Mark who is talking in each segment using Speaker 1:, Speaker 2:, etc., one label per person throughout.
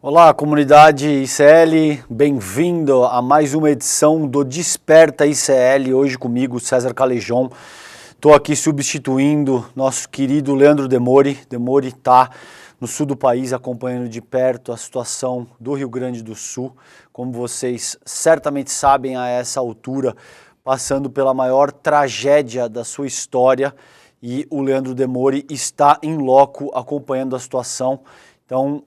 Speaker 1: Olá, comunidade ICL, bem-vindo a mais uma edição do Desperta ICL, hoje comigo, César Calejon. Estou aqui substituindo nosso querido Leandro Demori. Demori está no sul do país acompanhando de perto a situação do Rio Grande do Sul. Como vocês certamente sabem, a essa altura, passando pela maior tragédia da sua história, e o Leandro Demori está em loco acompanhando a situação. Então,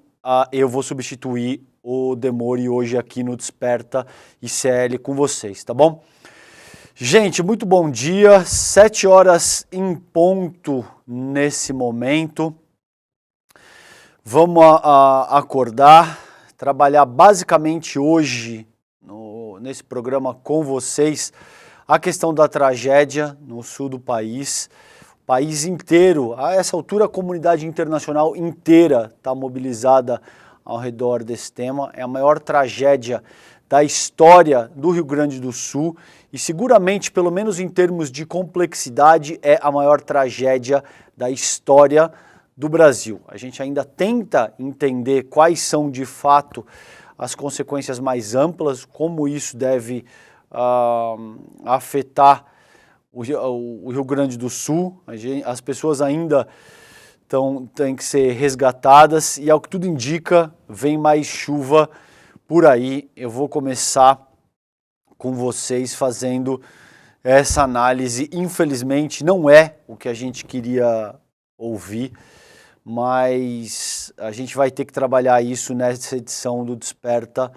Speaker 1: eu vou substituir o Demori hoje aqui no Desperta ICL com vocês, tá bom? Gente, muito bom dia, 7 horas em ponto nesse momento. Vamos acordar, trabalhar basicamente hoje nesse programa com vocês a questão da tragédia no sul do país. O país inteiro, a essa altura a comunidade internacional inteira está mobilizada ao redor desse tema. É a maior tragédia da história do Rio Grande do Sul e seguramente, pelo menos em termos de complexidade, é a maior tragédia da história do Brasil. A gente ainda tenta entender quais são de fato as consequências mais amplas, como isso deve afetar o Rio Grande do Sul. As pessoas ainda têm que ser resgatadas e, ao que tudo indica, vem mais chuva por aí. Eu vou começar com vocês fazendo essa análise. Infelizmente não é o que a gente queria ouvir, mas a gente vai ter que trabalhar isso nessa edição do Desperta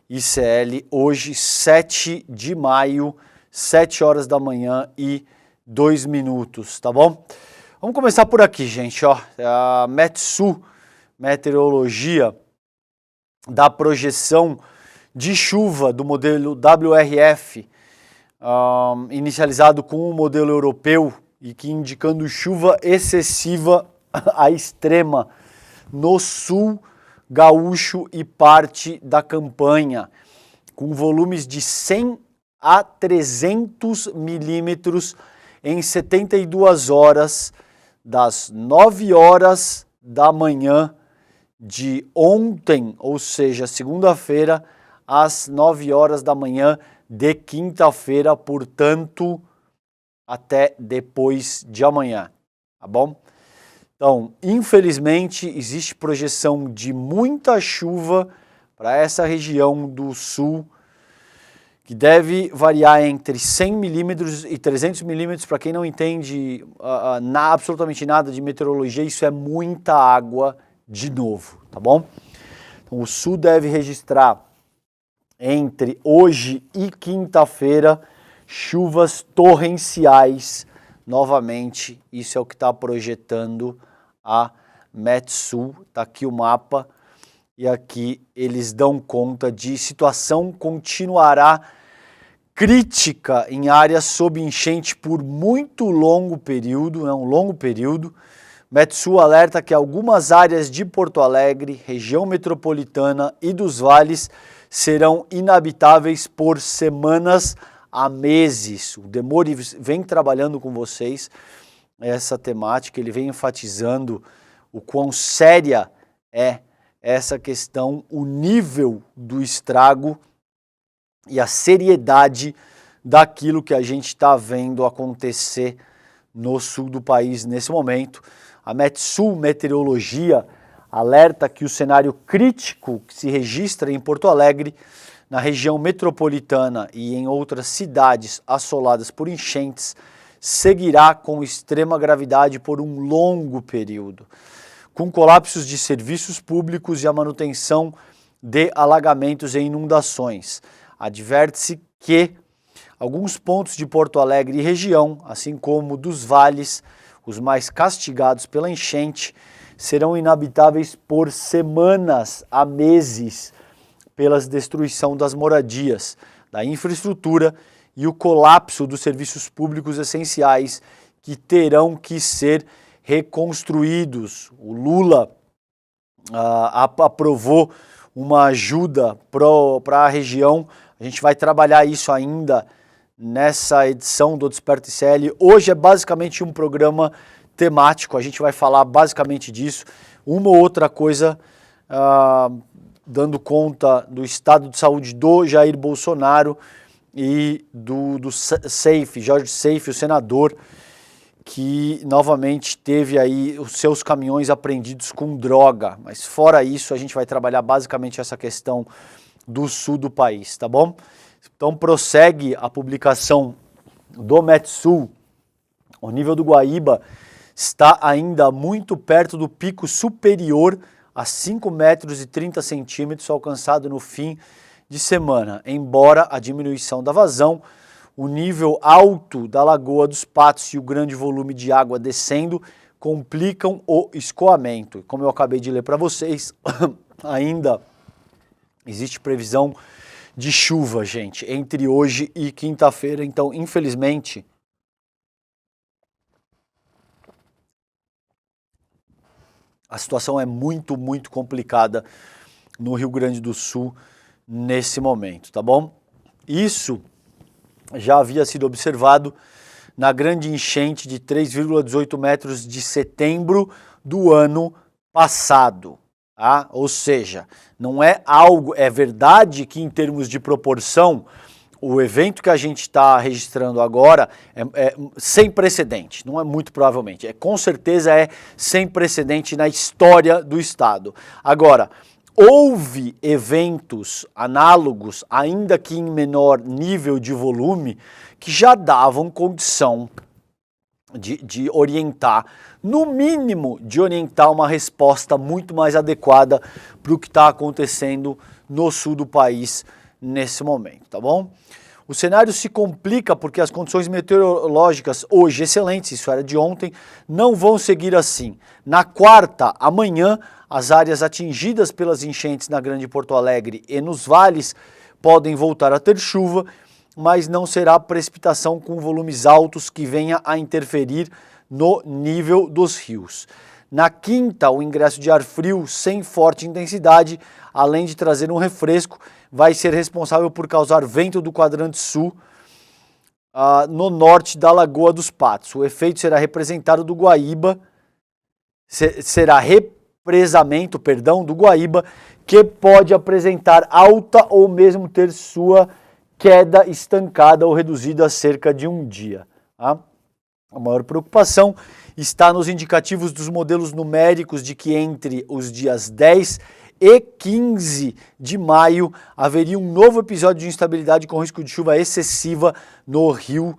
Speaker 1: ICL, hoje 7 de maio, 7 horas da manhã e 2 minutos, tá bom? Vamos começar por aqui, gente, ó. A Metsu, Meteorologia, da projeção de chuva do modelo WRF, inicializado com o modelo europeu e que indicando chuva excessiva a extrema no sul gaúcho e parte da campanha, com volumes de 100 a 300 milímetros em 72 horas, das 9 horas da manhã de ontem, ou seja, segunda-feira, às 9 horas da manhã de quinta-feira, portanto, até depois de amanhã, tá bom? Então, infelizmente, existe projeção de muita chuva para essa região do sul, que deve variar entre 100 milímetros e 300 milímetros. Para quem não entende absolutamente nada de meteorologia, isso é muita água de novo, tá bom? Então, o sul deve registrar entre hoje e quinta-feira chuvas torrenciais novamente. Isso é o que está projetando a Metsu. Está aqui o mapa e aqui eles dão conta de situação continuará crítica em áreas sob enchente por muito longo período, um longo período. Metsu alerta que algumas áreas de Porto Alegre, região metropolitana e dos vales serão inabitáveis por semanas a meses. O Demori vem trabalhando com vocês essa temática, ele vem enfatizando o quão séria é essa questão, o nível do estrago e a seriedade daquilo que a gente está vendo acontecer no sul do país nesse momento. A Metsu Meteorologia alerta que o cenário crítico que se registra em Porto Alegre, na região metropolitana e em outras cidades assoladas por enchentes, seguirá com extrema gravidade por um longo período, com colapsos de serviços públicos e a manutenção de alagamentos e inundações. Adverte-se que alguns pontos de Porto Alegre e região, assim como dos vales, os mais castigados pela enchente, serão inabitáveis por semanas a meses pela destruição das moradias, da infraestrutura e o colapso dos serviços públicos essenciais que terão que ser reconstruídos. O Lula aprovou uma ajuda para a região. A gente vai trabalhar isso ainda nessa edição do Desperta ICL. Hoje é basicamente um programa temático, a gente vai falar basicamente disso. Uma ou outra coisa dando conta do estado de saúde do Jair Bolsonaro e do Seyfi, Jorge Seyfi, o senador, que novamente teve aí os seus caminhões apreendidos com droga. Mas fora isso, a gente vai trabalhar basicamente essa questão do sul do país, tá bom? Então prossegue a publicação do Metsul. O nível do Guaíba está ainda muito perto do pico superior a 5,30 metros alcançado no fim de semana, embora a diminuição da vazão, o nível alto da Lagoa dos Patos e o grande volume de água descendo complicam o escoamento. Como eu acabei de ler para vocês, ainda existe previsão de chuva, gente, entre hoje e quinta-feira. Então, infelizmente, a situação é muito complicada no Rio Grande do Sul nesse momento, tá bom? Isso já havia sido observado na grande enchente de 3,18 metros de setembro do ano passado. Tá? Ou seja, não é algo, é verdade que em termos de proporção, o evento que a gente está registrando agora é sem precedente, não é muito provavelmente, com certeza é sem precedente na história do estado. Agora, houve eventos análogos, ainda que em menor nível de volume, que já davam condição de orientar, no mínimo de orientar uma resposta muito mais adequada para o que está acontecendo no sul do país nesse momento, tá bom? O cenário se complica porque as condições meteorológicas hoje excelentes, isso era de ontem, não vão seguir assim. Na quarta, amanhã, as áreas atingidas pelas enchentes na Grande Porto Alegre e nos vales podem voltar a ter chuva, mas não será precipitação com volumes altos que venha a interferir no nível dos rios. Na quinta, o ingresso de ar frio sem forte intensidade, além de trazer um refresco, vai ser responsável por causar vento do quadrante sul no norte da Lagoa dos Patos. O efeito será representado do Guaíba, será represamento, do Guaíba, que pode apresentar alta ou mesmo ter sua queda estancada ou reduzida a cerca de um dia. Tá? A maior preocupação está nos indicativos dos modelos numéricos de que entre os dias 10 e 15 de maio haveria um novo episódio de instabilidade com risco de chuva excessiva no Rio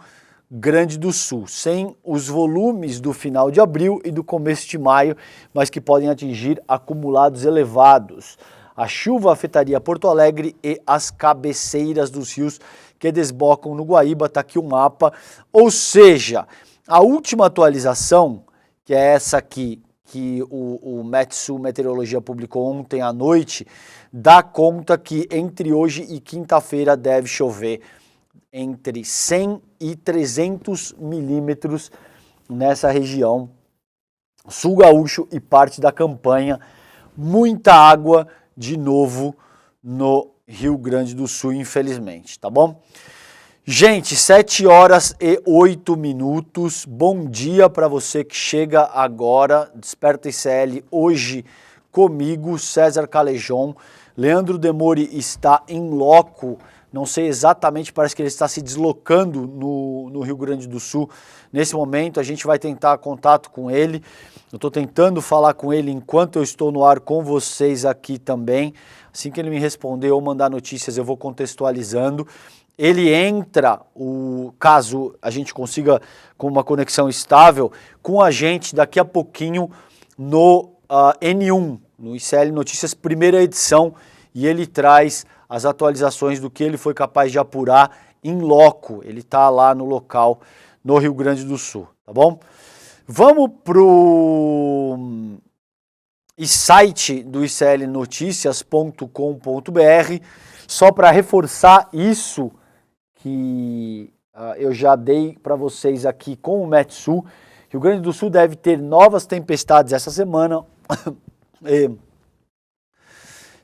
Speaker 1: Grande do Sul, sem os volumes do final de abril e do começo de maio, mas que podem atingir acumulados elevados. A chuva afetaria Porto Alegre e as cabeceiras dos rios que desbocam no Guaíba, está aqui o mapa, ou seja, a última atualização, que é essa aqui, que o Metsul Meteorologia publicou ontem à noite, dá conta que entre hoje e quinta-feira deve chover entre 100 e 300 milímetros nessa região sul gaúcho e parte da campanha. Muita água de novo no Rio Grande do Sul, infelizmente, tá bom? Gente, 7h08. Bom dia para você que chega agora. Desperta ICL hoje comigo, César Calejon. Leandro Demori está em loco. Não sei exatamente, parece que ele está se deslocando no Rio Grande do Sul. Nesse momento, a gente vai tentar contato com ele. Eu estou tentando falar com ele enquanto eu estou no ar com vocês aqui também. Assim que ele me responder ou mandar notícias, eu vou contextualizando. Ele entra, caso a gente consiga com uma conexão estável, com a gente daqui a pouquinho no N1, no ICL Notícias, primeira edição, e ele traz as atualizações do que ele foi capaz de apurar em loco. Ele está lá no local, no Rio Grande do Sul, tá bom? Vamos pro site do iclnoticias.com.br, só para reforçar isso que eu já dei para vocês aqui com o Metsul. Rio Grande do Sul deve ter novas tempestades essa semana.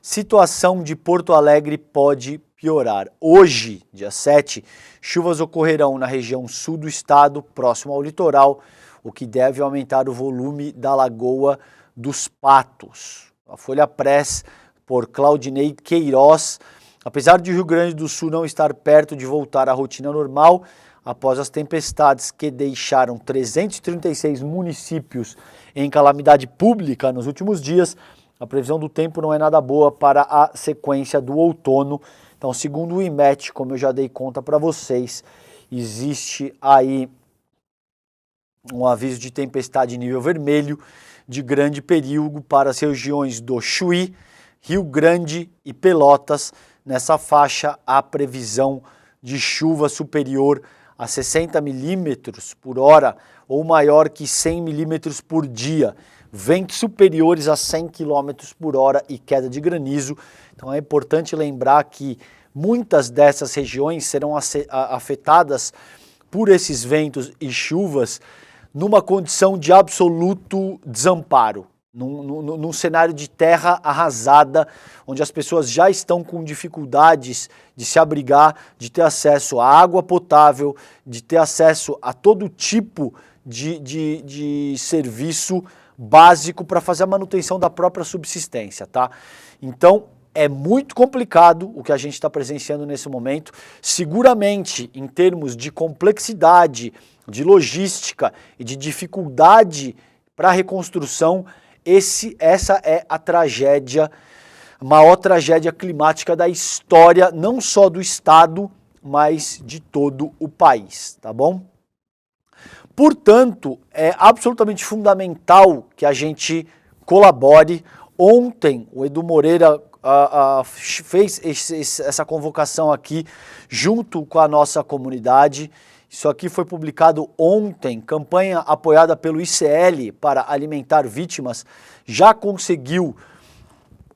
Speaker 1: Situação de Porto Alegre pode piorar. Hoje, dia 7, chuvas ocorrerão na região sul do estado, próximo ao litoral, o que deve aumentar o volume da Lagoa dos Patos. A Folha Press por Claudinei Queiroz. Apesar de o Rio Grande do Sul não estar perto de voltar à rotina normal, após as tempestades que deixaram 336 municípios em calamidade pública nos últimos dias, a previsão do tempo não é nada boa para a sequência do outono. Então, segundo o IMET, como eu já dei conta para vocês, existe aí um aviso de tempestade nível vermelho de grande perigo para as regiões do Chuí, Rio Grande e Pelotas. Nessa faixa, há previsão de chuva superior a 60 milímetros por hora ou maior que 100 milímetros por dia. Ventos superiores a 100 quilômetros por hora e queda de granizo. Então é importante lembrar que muitas dessas regiões serão afetadas por esses ventos e chuvas numa condição de absoluto desamparo, num cenário de terra arrasada, onde as pessoas já estão com dificuldades de se abrigar, de ter acesso à água potável, de ter acesso a todo tipo de serviço básico para fazer a manutenção da própria subsistência, tá? Então, é muito complicado o que a gente está presenciando nesse momento. Seguramente, em termos de complexidade, de logística e de dificuldade para a reconstrução, essa é a tragédia, a maior tragédia climática da história, não só do estado, mas de todo o país, tá bom? Portanto, é absolutamente fundamental que a gente colabore. Ontem, o Edu Moreira fez essa convocação aqui junto com a nossa comunidade. Isso aqui foi publicado ontem, campanha apoiada pelo ICL para alimentar vítimas, já conseguiu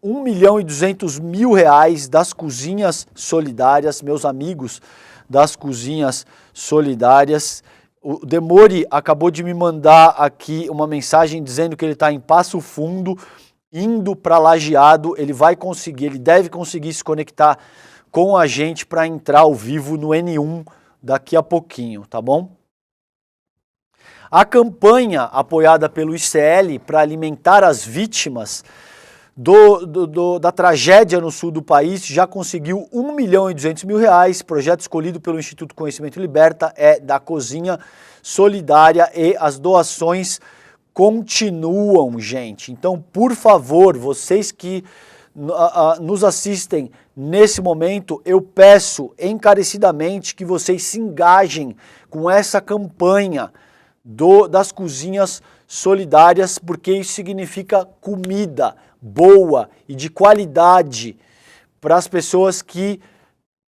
Speaker 1: R$1.200.000 das cozinhas solidárias, meus amigos das cozinhas solidárias. O Demori acabou de me mandar aqui uma mensagem dizendo que ele está em Passo Fundo, indo para Lajeado. Ele vai conseguir, ele deve conseguir se conectar com a gente para entrar ao vivo no N1 daqui a pouquinho, tá bom? A campanha apoiada pelo ICL para alimentar as vítimas da tragédia no sul do país já conseguiu R$1.200.000. Projeto escolhido pelo Instituto Conhecimento Liberta é da Cozinha Solidária e as doações continuam, gente. Então, por favor, vocês que nos assistem nesse momento, eu peço encarecidamente que vocês se engajem com essa campanha das cozinhas solidárias, porque isso significa comida boa e de qualidade para as pessoas que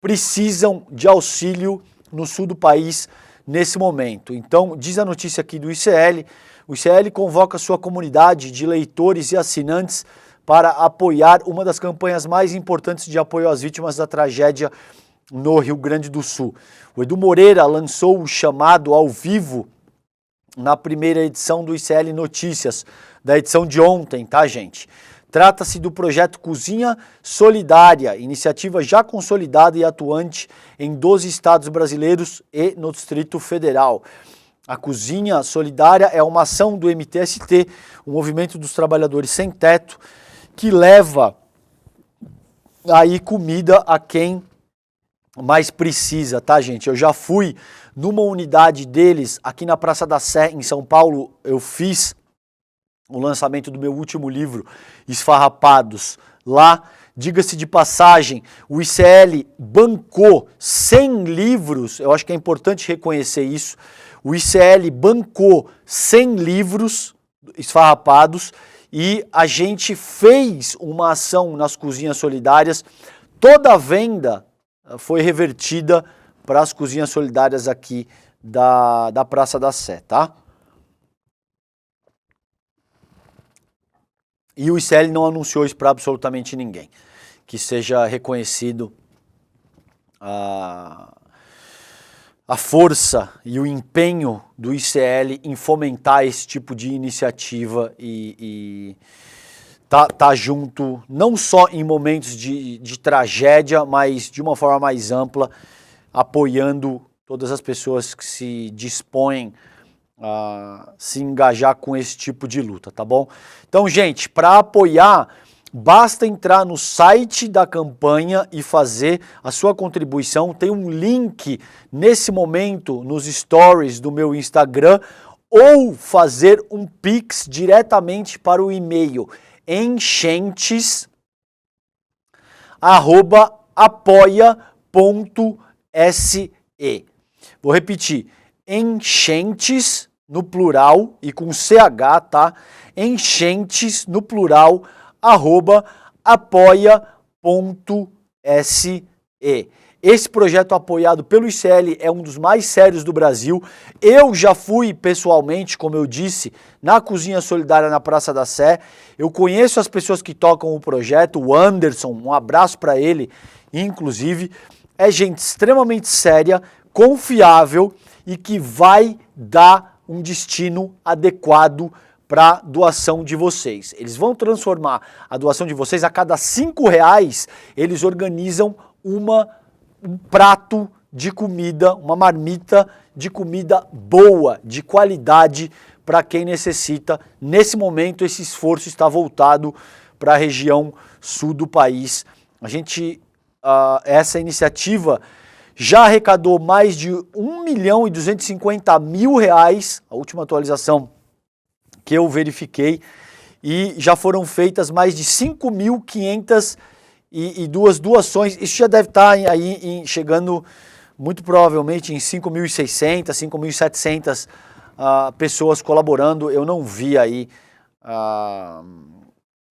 Speaker 1: precisam de auxílio no sul do país nesse momento. Então, diz a notícia aqui do ICL, o ICL convoca sua comunidade de leitores e assinantes para apoiar uma das campanhas mais importantes de apoio às vítimas da tragédia no Rio Grande do Sul. O Edu Moreira lançou o chamado ao vivo na primeira edição do ICL Notícias, da edição de ontem, tá, gente? Trata-se do projeto Cozinha Solidária, iniciativa já consolidada e atuante em 12 estados brasileiros e no Distrito Federal. A Cozinha Solidária é uma ação do MTST, o Movimento dos Trabalhadores Sem Teto, que leva aí comida a quem mais precisa, tá, gente? Eu já fui numa unidade deles aqui na Praça da Sé, em São Paulo. Eu fiz o lançamento do meu último livro, Esfarrapados, lá. Diga-se de passagem, o ICL bancou 100 livros, eu acho que é importante reconhecer isso, o ICL bancou 100 livros esfarrapados e a gente fez uma ação nas cozinhas solidárias. Toda a venda foi revertida para as cozinhas solidárias aqui da Praça da Sé, tá? E o ICL não anunciou isso para absolutamente ninguém. Que seja reconhecido a força e o empenho do ICL em fomentar esse tipo de iniciativa e tá junto, não só em momentos de tragédia, mas de uma forma mais ampla, apoiando todas as pessoas que se dispõem a se engajar com esse tipo de luta, tá bom? Então, gente, para apoiar Basta entrar no site da campanha e fazer a sua contribuição. Tem um link nesse momento nos stories do meu Instagram ou fazer um Pix diretamente para o e-mail enchentes@apoia.se. Vou repetir, enchentes no plural e com CH, tá? Enchentes no plural @apoia.se. Esse projeto apoiado pelo ICL é um dos mais sérios do Brasil. Eu já fui pessoalmente, como eu disse, na Cozinha Solidária na Praça da Sé. Eu conheço as pessoas que tocam o projeto, o Anderson, um abraço para ele, inclusive. É gente extremamente séria, confiável e que vai dar um destino adequado para doação de vocês. Eles vão transformar a doação de vocês, a cada R$5, eles organizam um prato de comida, uma marmita de comida boa, de qualidade para quem necessita. Nesse momento, esse esforço está voltado para a região sul do país. Essa iniciativa já arrecadou mais de R$1.250.000, a última atualização que eu verifiquei, e já foram feitas mais de 5.502 doações. Isso já deve estar aí chegando muito provavelmente em 5.600, 5.700 pessoas colaborando. Eu não vi aí a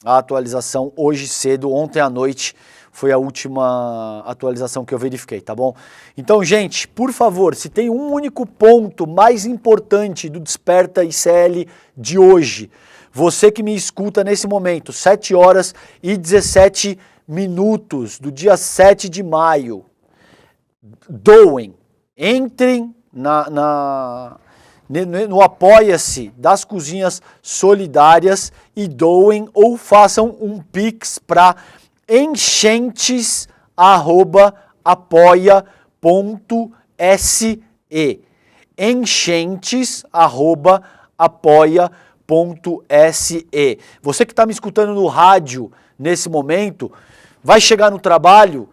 Speaker 1: atualização hoje cedo, ontem à noite foi a última atualização que eu verifiquei, tá bom? Então, gente, por favor, se tem um único ponto mais importante do Desperta ICL de hoje, você que me escuta nesse momento, 7h17 do dia 7 de maio, doem, entrem no Apoia-se das Cozinhas Solidárias e doem ou façam um Pix para enchentes@apoia.se. enchentes@apoia.se. Você que está me escutando no rádio nesse momento, vai chegar no trabalho,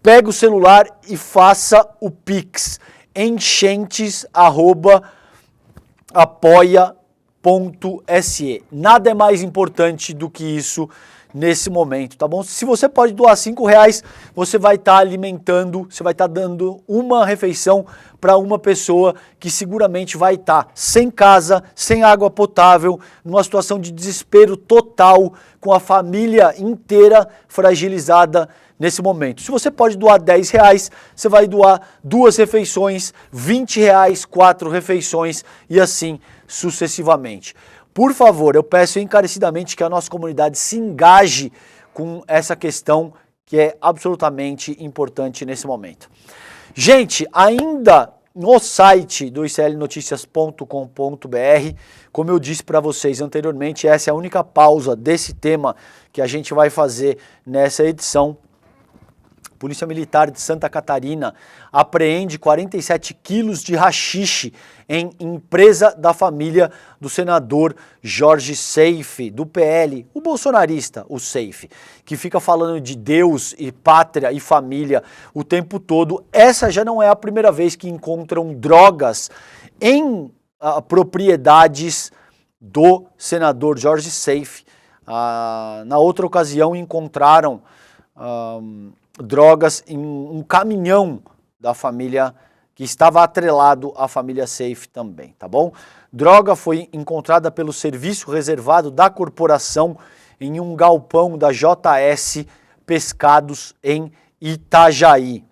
Speaker 1: pega o celular e faça o Pix. enchentes@apoia.se. Nada é mais importante do que isso nesse momento, tá bom? Se você pode doar R$5, você vai estar alimentando, você vai estar dando uma refeição para uma pessoa que seguramente vai estar sem casa, sem água potável, numa situação de desespero total, com a família inteira fragilizada nesse momento. Se você pode doar R$10, você vai doar 2 refeições, R$20, 4 refeições e assim sucessivamente. Por favor, eu peço encarecidamente que a nossa comunidade se engaje com essa questão que é absolutamente importante nesse momento. Gente, ainda no site do iclnoticias.com.br, como eu disse para vocês anteriormente, essa é a única pausa desse tema que a gente vai fazer nessa edição. Polícia Militar de Santa Catarina apreende 47 quilos de haxixe em empresa da família do senador Jorge Seife, do PL, o bolsonarista, o Seife, que fica falando de Deus e pátria e família o tempo todo. Essa já não é a primeira vez que encontram drogas em propriedades do senador Jorge Seife. Na outra ocasião encontraram drogas em um caminhão da família que estava atrelado à família Seife também, tá bom? Droga foi encontrada pelo serviço reservado da corporação em um galpão da JS Pescados em Itajaí.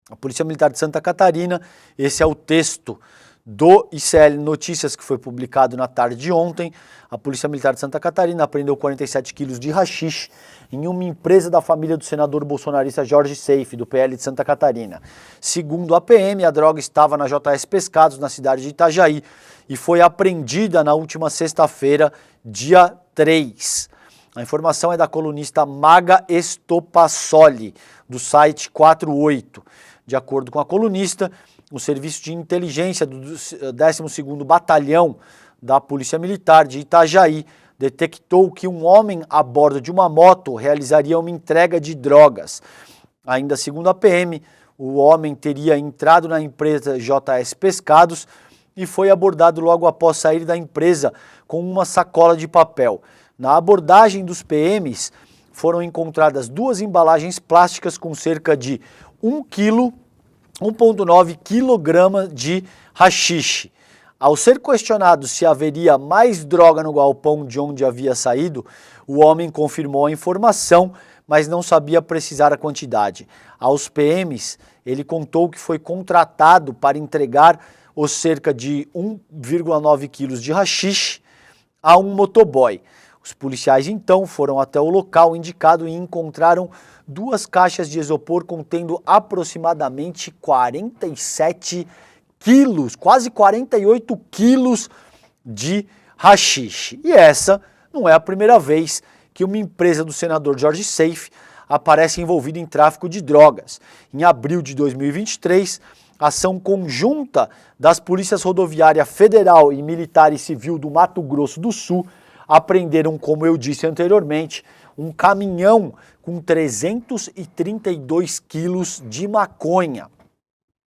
Speaker 1: A Polícia Militar de Santa Catarina, esse é o texto do ICL Notícias que foi publicado na tarde de ontem. A Polícia Militar de Santa Catarina apreendeu 47 quilos de haxixe em uma empresa da família do senador bolsonarista Jorge Seife, do PL de Santa Catarina. Segundo a PM, a droga estava na JS Pescados, na cidade de Itajaí, e foi apreendida na última sexta-feira, dia 3. A informação é da colunista Maga Estopassoli, do site 48. De acordo com a colunista, o Serviço de Inteligência do 12º Batalhão da Polícia Militar de Itajaí detectou que um homem a bordo de uma moto realizaria uma entrega de drogas. Ainda segundo a PM, o homem teria entrado na empresa JS Pescados e foi abordado logo após sair da empresa com uma sacola de papel. Na abordagem dos PMs, foram encontradas 2 embalagens plásticas com cerca de 1,9 kg de haxixe. Ao ser questionado se haveria mais droga no galpão de onde havia saído, o homem confirmou a informação, mas não sabia precisar a quantidade. Aos PMs, ele contou que foi contratado para entregar os cerca de 1,9 kg de haxixe a um motoboy. Os policiais então foram até o local indicado e encontraram 2 caixas de isopor contendo aproximadamente 47 quilos, quase 48 quilos de haxixe. E essa não é a primeira vez que uma empresa do senador Jorge Seife aparece envolvida em tráfico de drogas. Em abril de 2023, ação conjunta das Polícias Rodoviária Federal e Militar e Civil do Mato Grosso do Sul apreenderam, como eu disse anteriormente, um caminhão com 332 quilos de maconha.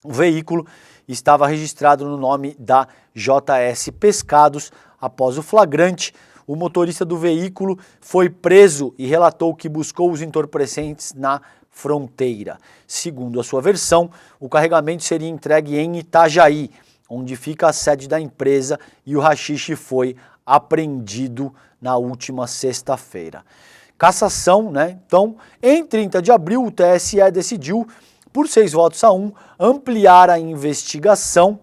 Speaker 1: O veículo estava registrado no nome da JS Pescados. Após o flagrante, o motorista do veículo foi preso e relatou que buscou os entorpecentes na fronteira. Segundo a sua versão, o carregamento seria entregue em Itajaí, onde fica a sede da empresa, e o haxixe foi apreendido na última sexta-feira. Cassação, né? Então, em 30 de abril, o TSE decidiu, por 6-1, ampliar a investigação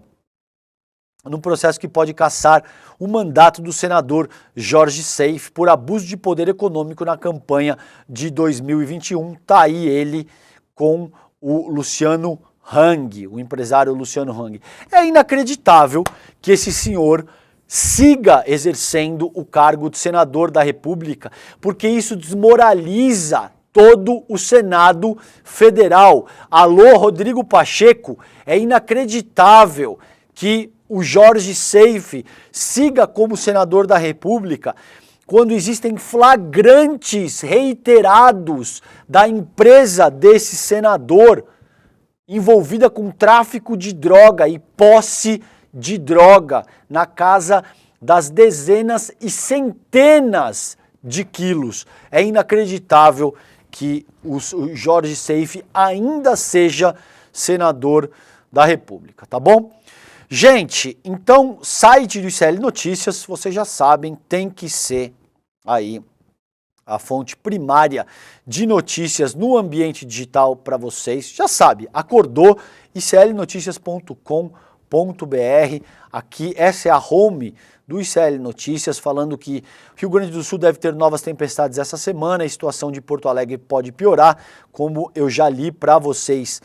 Speaker 1: no processo que pode cassar o mandato do senador Jorge Seife por abuso de poder econômico na campanha de 2021. Tá aí ele com o Luciano Hang, o empresário Luciano Hang. É inacreditável que esse senhor siga exercendo o cargo de senador da República, porque isso desmoraliza todo o Senado Federal. Alô, Rodrigo Pacheco, é inacreditável que o Jorge Seife siga como senador da República quando existem flagrantes reiterados da empresa desse senador envolvida com tráfico de droga e posse de droga na casa das dezenas e centenas de quilos. É inacreditável que o Jorge Seife ainda seja senador da República, tá bom? Gente, então, site do ICL Notícias, vocês já sabem, tem que ser aí a fonte primária de notícias no ambiente digital para vocês. Já sabe, acordou, iclnoticias.com.br. Aqui, essa é a home do ICL Notícias, falando que Rio Grande do Sul deve ter novas tempestades essa semana, a situação de Porto Alegre pode piorar, como eu já li para vocês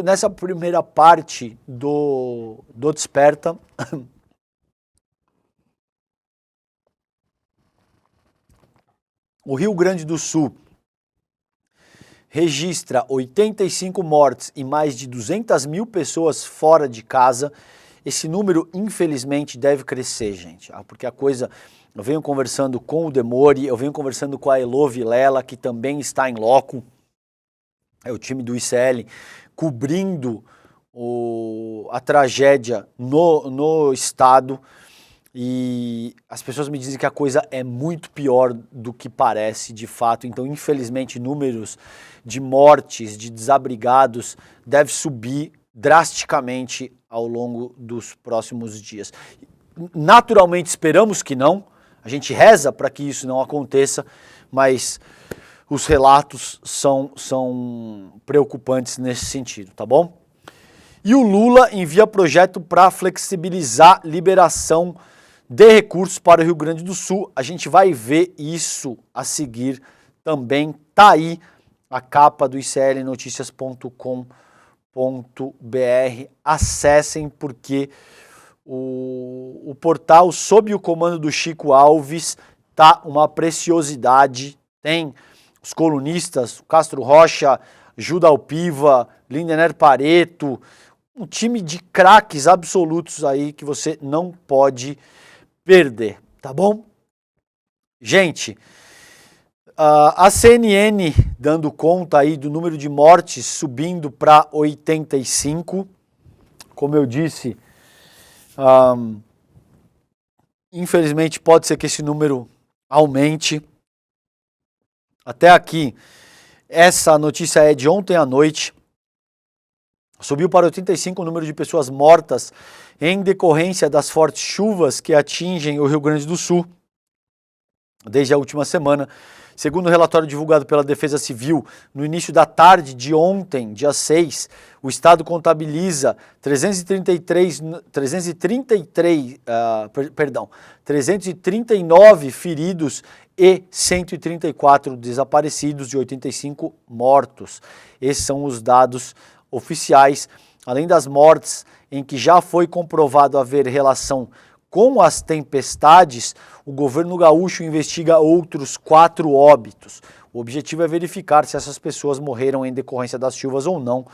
Speaker 1: nessa primeira parte do Desperta. O Rio Grande do Sul registra 85 mortes e mais de 200 mil pessoas fora de casa. Esse número, infelizmente, deve crescer, gente, porque a coisa... Eu venho conversando com o Demori, eu venho conversando com a Elo Vilela, que também está em loco, é o time do ICL, cobrindo a tragédia no estado, e as pessoas me dizem que a coisa é muito pior do que parece de fato. Então, infelizmente, números de mortes, de desabrigados, deve subir drasticamente ao longo dos próximos dias. Naturalmente, esperamos que não, a gente reza para que isso não aconteça, mas os relatos são preocupantes nesse sentido, tá bom? E o Lula envia projeto para flexibilizar liberação de recursos para o Rio Grande do Sul. A gente vai ver isso a seguir também. Tá aí a capa do iclnoticias.com.br. Acessem, porque o portal, sob o comando do Chico Alves, tá uma preciosidade. Tem os colunistas, Castro Rocha, Juda Alpiva, Lindener Pareto, um time de craques absolutos aí que você não pode perder, tá bom? Gente, a CNN dando conta aí do número de mortes subindo para 85, como eu disse, infelizmente pode ser que esse número aumente. Até aqui, essa notícia é de ontem à noite. Subiu para 85 o número de pessoas mortas em decorrência das fortes chuvas que atingem o Rio Grande do Sul desde a última semana. Segundo o relatório divulgado pela Defesa Civil, no início da tarde de ontem, dia 6, o Estado contabiliza 339 feridos e 134 desaparecidos e 85 mortos. Esses são os dados oficiais, além das mortes em que já foi comprovado haver relação com as tempestades. O governo gaúcho investiga outros 4 óbitos. O objetivo é verificar se essas pessoas morreram em decorrência das chuvas ou não.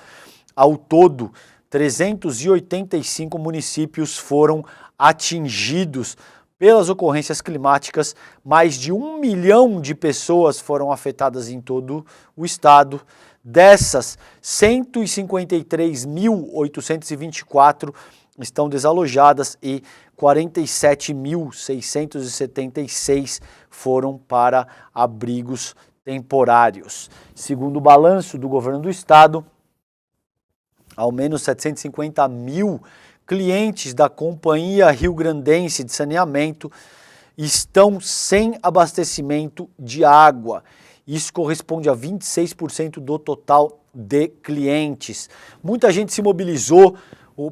Speaker 1: Ao todo, 385 municípios foram atingidos pelas ocorrências climáticas. Mais de 1 milhão de pessoas foram afetadas em todo o estado. Dessas, 153.824 estão desalojadas e 47.676 foram para abrigos temporários. Segundo o balanço do governo do estado, ao menos 750 mil clientes da Companhia Rio-Grandense de Saneamento estão sem abastecimento de água. Isso corresponde a 26% do total de clientes. Muita gente se mobilizou.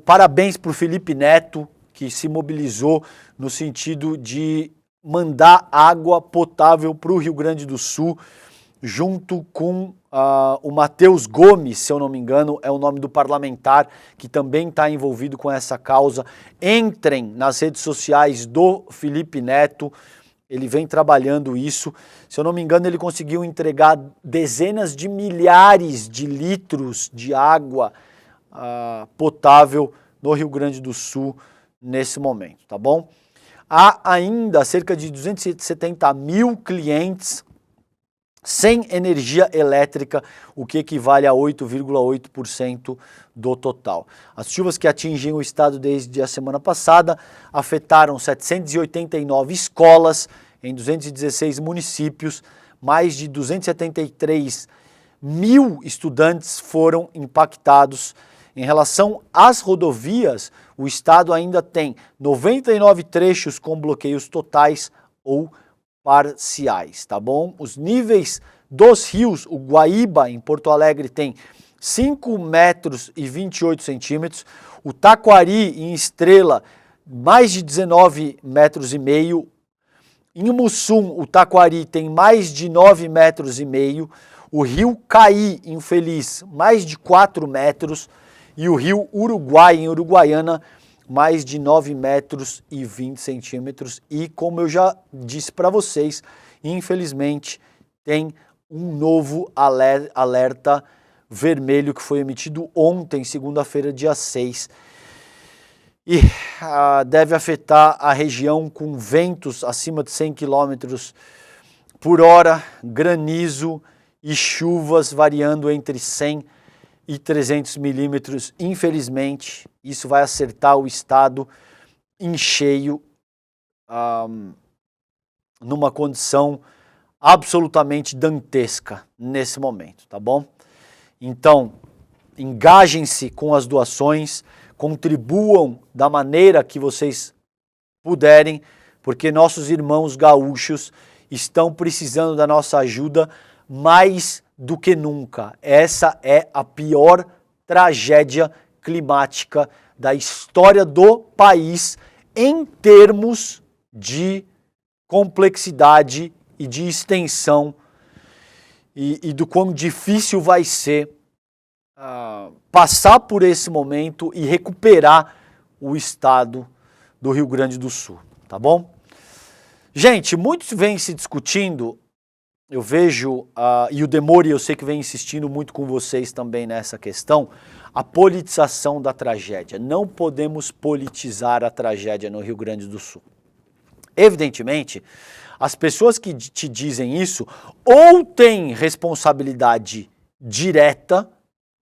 Speaker 1: Parabéns para o Felipe Neto, que se mobilizou no sentido de mandar água potável para o Rio Grande do Sul, junto com o Matheus Gomes, se eu não me engano, é o nome do parlamentar que também está envolvido com essa causa. Entrem nas redes sociais do Felipe Neto, ele vem trabalhando isso. Se eu não me engano, ele conseguiu entregar dezenas de milhares de litros de água potável no Rio Grande do Sul nesse momento, tá bom? Há ainda cerca de 270 mil clientes sem energia elétrica, o que equivale a 8,8% do total. As chuvas que atingem o estado desde a semana passada afetaram 789 escolas em 216 municípios, mais de 273 mil estudantes foram impactados. Em relação às rodovias, o estado ainda tem 99 trechos com bloqueios totais ou parciais, tá bom? Os níveis dos rios, o Guaíba, em Porto Alegre, tem 5 metros e 28 centímetros, o Taquari, em Estrela, mais de 19 metros e meio, em Mussum, o Taquari tem mais de 9 metros e meio, o rio Caí, em Feliz, mais de 4 metros, e o rio Uruguai, em Uruguaiana, mais de 9 metros e 20 centímetros. E como eu já disse para vocês, infelizmente tem um novo alerta vermelho que foi emitido ontem, segunda-feira, dia 6. E deve afetar a região com ventos acima de 100 km por hora, granizo e chuvas variando entre 100 e 300 milímetros. Infelizmente, isso vai acertar o estado em cheio, numa condição absolutamente dantesca nesse momento, tá bom? Então, engajem-se com as doações, contribuam da maneira que vocês puderem, porque nossos irmãos gaúchos estão precisando da nossa ajuda mais do que nunca. Essa é a pior tragédia climática da história do país em termos de complexidade e de extensão e do quão difícil vai ser passar por esse momento e recuperar o estado do Rio Grande do Sul, tá bom? Gente, muitos vêm se discutindo. Eu vejo, e o Demori eu sei que vem insistindo muito com vocês também nessa questão, a politização da tragédia. Não podemos politizar a tragédia no Rio Grande do Sul. Evidentemente, as pessoas que te dizem isso ou têm responsabilidade direta,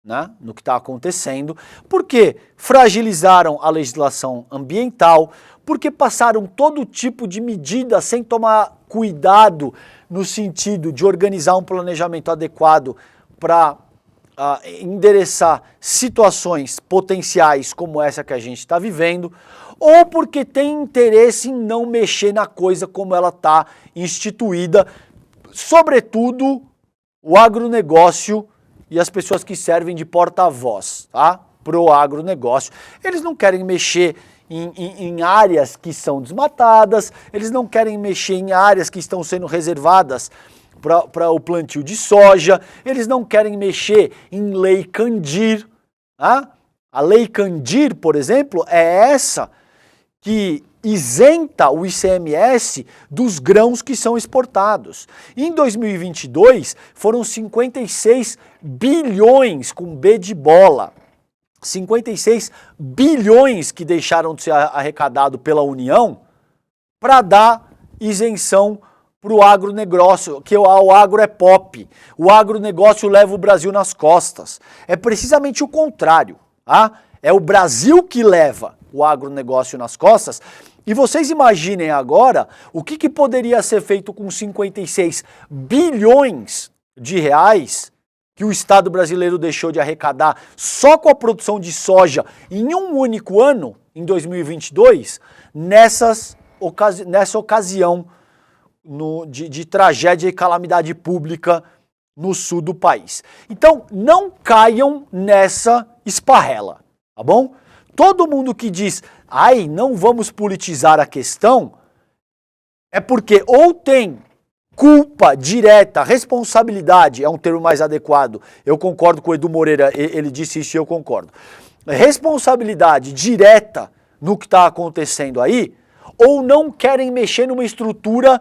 Speaker 1: né, no que está acontecendo, porque fragilizaram a legislação ambiental, porque passaram todo tipo de medida sem tomar cuidado no sentido de organizar um planejamento adequado para endereçar situações potenciais como essa que a gente está vivendo, ou porque tem interesse em não mexer na coisa como ela está instituída, sobretudo o agronegócio e as pessoas que servem de porta-voz, tá, pro agronegócio. Eles não querem mexer em áreas que são desmatadas, eles não querem mexer em áreas que estão sendo reservadas para o plantio de soja, eles não querem mexer em lei Candir. Tá? A lei Candir, por exemplo, é essa que isenta o ICMS dos grãos que são exportados. Em 2022, foram 56 bilhões, com B de bola, 56 bilhões que deixaram de ser arrecadado pela União para dar isenção para o agronegócio, que o agro é pop. O agronegócio leva o Brasil nas costas. É precisamente o contrário. Tá? É o Brasil que leva o agronegócio nas costas. E vocês imaginem agora o que poderia ser feito com 56 bilhões de reais que o Estado brasileiro deixou de arrecadar só com a produção de soja em um único ano, em 2022, nessa ocasião de tragédia e calamidade pública no sul do país. Então, não caiam nessa esparrela, tá bom? Todo mundo que diz, ai, não vamos politizar a questão, é porque ou tem culpa direta, responsabilidade, é um termo mais adequado, eu concordo com o Edu Moreira, ele disse isso e eu concordo. Responsabilidade direta no que está acontecendo aí, ou não querem mexer numa estrutura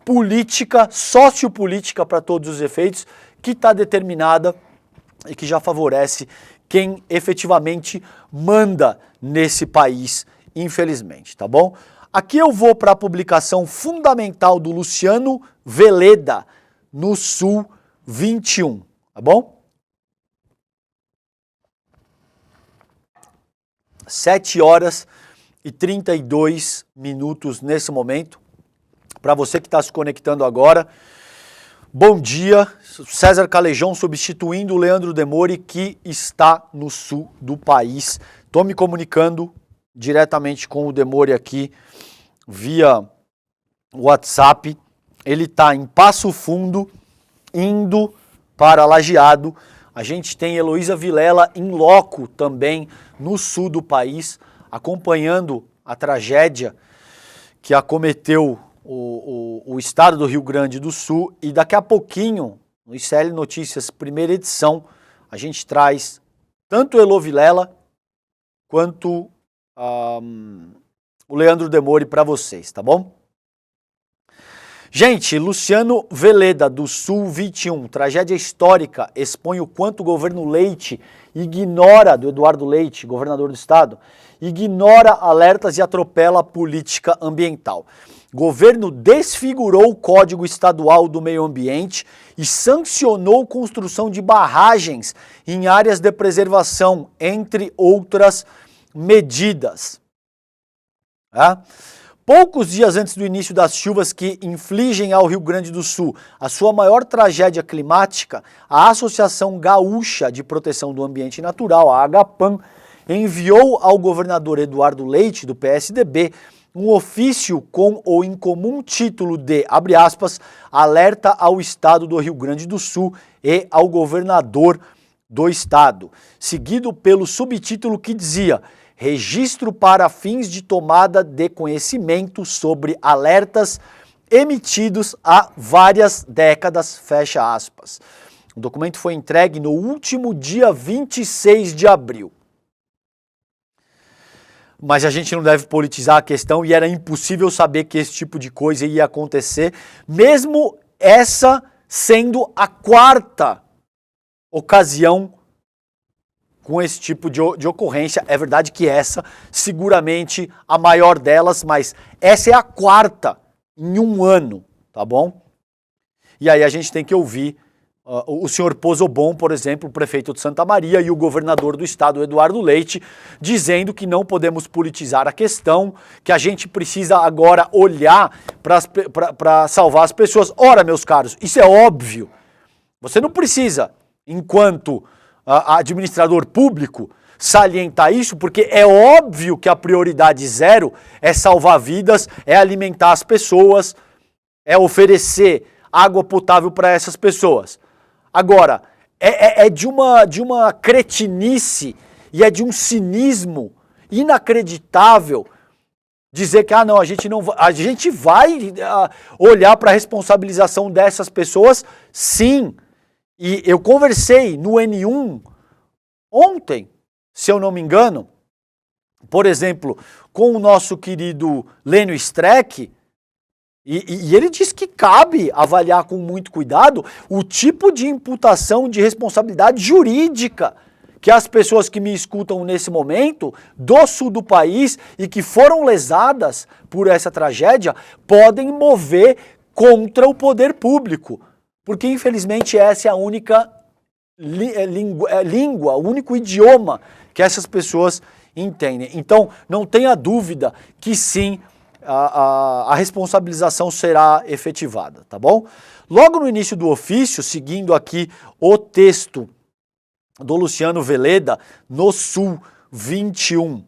Speaker 1: política, sociopolítica para todos os efeitos, que está determinada e que já favorece quem efetivamente manda nesse país, infelizmente, tá bom? Aqui eu vou para a publicação fundamental do Luciano Veleda, no Sul 21, tá bom? 7 horas e 32 minutos nesse momento. Para você que está se conectando agora, bom dia, César Calejão substituindo o Leandro Demore, que está no sul do país. Estou me comunicando diretamente com o Demore aqui via WhatsApp. Ele está em Passo Fundo, indo para Lajeado. A gente tem Heloísa Vilela em loco também no sul do país, acompanhando a tragédia que acometeu o estado do Rio Grande do Sul, e daqui a pouquinho, no ICL Notícias, primeira edição, a gente traz tanto o Elo Vilela quanto o Leandro Demore para vocês, tá bom? Gente, Luciano Veleda, do Sul 21, tragédia histórica, expõe o quanto o governo Leite ignora, do Eduardo Leite, governador do estado, ignora alertas e atropela a política ambiental. Governo desfigurou o Código Estadual do Meio Ambiente e sancionou construção de barragens em áreas de preservação, entre outras medidas. Poucos dias antes do início das chuvas que infligem ao Rio Grande do Sul a sua maior tragédia climática, a Associação Gaúcha de Proteção do Ambiente Natural, a AGAPAN, enviou ao governador Eduardo Leite, do PSDB, um ofício com o incomum título de, abre aspas, alerta ao estado do Rio Grande do Sul e ao governador do estado, seguido pelo subtítulo que dizia: registro para fins de tomada de conhecimento sobre alertas emitidos há várias décadas, fecha aspas. O documento foi entregue no último dia 26 de abril. Mas a gente não deve politizar a questão e era impossível saber que esse tipo de coisa ia acontecer, mesmo essa sendo a quarta ocasião com esse tipo de ocorrência. É verdade que essa, seguramente, a maior delas, mas essa é a quarta em um ano, tá bom? E aí a gente tem que ouvir o senhor Pozobon, por exemplo, o prefeito de Santa Maria, e o governador do estado, Eduardo Leite, dizendo que não podemos politizar a questão, que a gente precisa agora olhar para salvar as pessoas. Ora, meus caros, isso é óbvio. Você não precisa, enquanto administrador público, salientar isso, porque é óbvio que a prioridade zero é salvar vidas, é alimentar as pessoas, é oferecer água potável para essas pessoas. Agora, é de uma cretinice e é de um cinismo inacreditável dizer que não, a gente vai olhar para a responsabilização dessas pessoas, sim. E eu conversei no N1 ontem, se eu não me engano, por exemplo, com o nosso querido Lênio Streck, e ele diz que cabe avaliar com muito cuidado o tipo de imputação de responsabilidade jurídica que as pessoas que me escutam nesse momento, do sul do país e que foram lesadas por essa tragédia, podem mover contra o poder público. Porque, infelizmente, essa é a única língua, o único idioma que essas pessoas entendem. Então, não tenha dúvida que sim, a responsabilização será efetivada, tá bom? Logo no início do ofício, seguindo aqui o texto do Luciano Veleda, no Sul 21,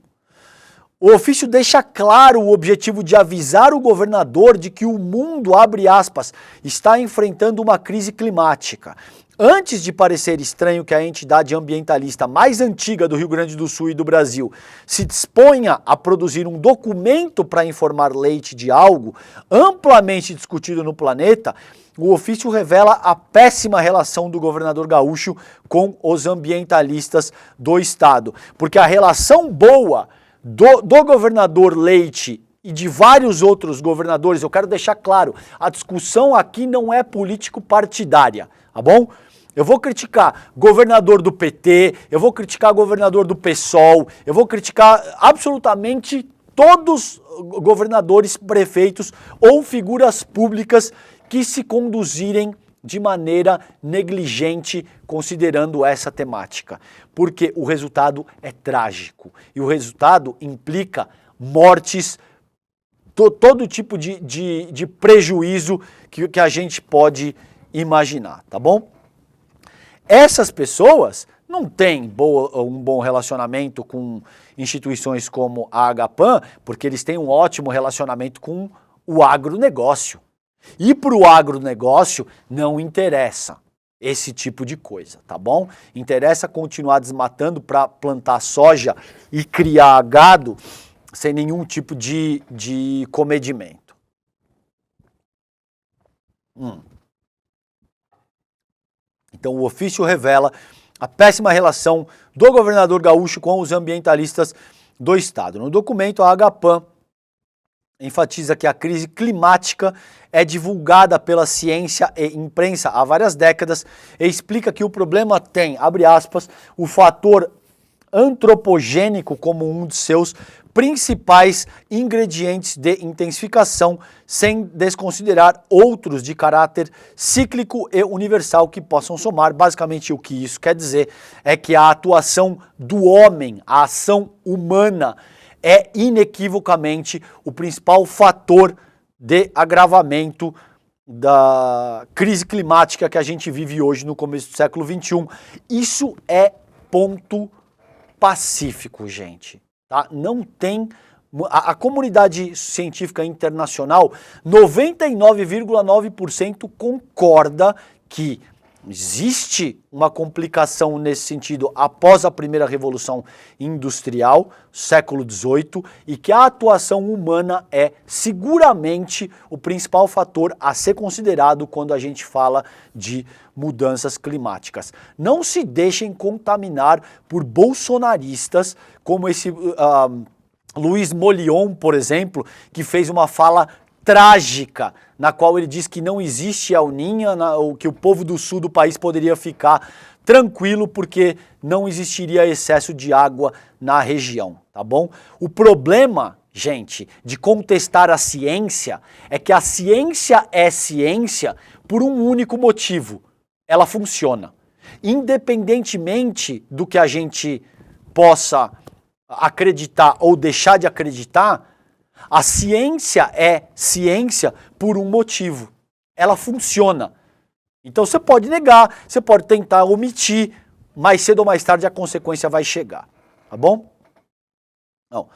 Speaker 1: o ofício deixa claro o objetivo de avisar o governador de que o mundo, abre aspas, está enfrentando uma crise climática. Antes de parecer estranho que a entidade ambientalista mais antiga do Rio Grande do Sul e do Brasil se disponha a produzir um documento para informar Leite de algo amplamente discutido no planeta, o ofício revela a péssima relação do governador gaúcho com os ambientalistas do estado. Porque a relação boa do governador Leite e de vários outros governadores, eu quero deixar claro, a discussão aqui não é político-partidária, tá bom? Eu vou criticar governador do PT, eu vou criticar governador do PSOL, eu vou criticar absolutamente todos governadores, prefeitos ou figuras públicas que se conduzirem de maneira negligente considerando essa temática. Porque o resultado é trágico e o resultado implica mortes, todo tipo de prejuízo que a gente pode imaginar, tá bom? Essas pessoas não têm um bom relacionamento com instituições como a Agapan, porque eles têm um ótimo relacionamento com o agronegócio. E para o agronegócio não interessa esse tipo de coisa, tá bom? Interessa continuar desmatando para plantar soja e criar gado sem nenhum tipo de comedimento. Então o ofício revela a péssima relação do governador gaúcho com os ambientalistas do estado. No documento, a Agapan enfatiza que a crise climática é divulgada pela ciência e imprensa há várias décadas e explica que o problema tem, abre aspas, o fator antropogênico como um de seus principais ingredientes de intensificação, sem desconsiderar outros de caráter cíclico e universal que possam somar. Basicamente o que isso quer dizer é que a atuação do homem, a ação humana, é inequivocamente o principal fator de agravamento da crise climática que a gente vive hoje no começo do século XXI. Isso é ponto pacífico, gente. Tá? Não tem... A comunidade científica internacional, 99,9% concorda que existe uma complicação nesse sentido após a primeira revolução industrial, século XVIII, e que a atuação humana é seguramente o principal fator a ser considerado quando a gente fala de mudanças climáticas. Não se deixem contaminar por bolsonaristas como esse Luiz Molion, por exemplo, que fez uma fala trágica, na qual ele diz que não existe El Niño, que o povo do sul do país poderia ficar tranquilo porque não existiria excesso de água na região, tá bom? O problema, gente, de contestar a ciência é que a ciência é ciência por um único motivo. Ela funciona. Independentemente do que a gente possa acreditar ou deixar de acreditar, a ciência é ciência por um motivo. Ela funciona. Então você pode negar, você pode tentar omitir, mais cedo ou mais tarde a consequência vai chegar. Tá bom? Não.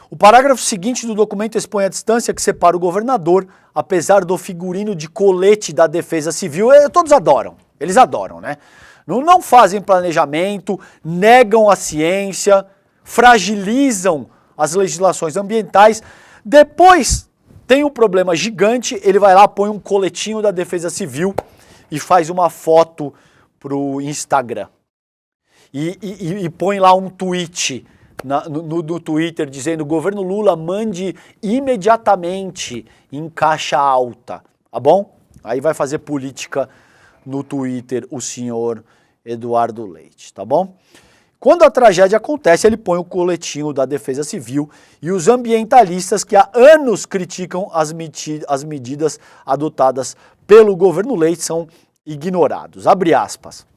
Speaker 1: O parágrafo seguinte do documento expõe a distância que separa o governador, apesar do figurino de colete da Defesa Civil. Todos adoram, eles adoram, né? Não fazem planejamento, negam a ciência, fragilizam as legislações ambientais. Depois tem um problema gigante, ele vai lá, põe um coletinho da Defesa Civil e faz uma foto pro Instagram. E põe lá um tweet no Twitter dizendo: o governo Lula mande imediatamente em caixa alta, tá bom? Aí vai fazer política no Twitter o senhor Eduardo Leite, tá bom? Quando a tragédia acontece, ele põe o coletinho da Defesa Civil e os ambientalistas que há anos criticam as medidas adotadas pelo governo Leite são ignorados. Abre aspas.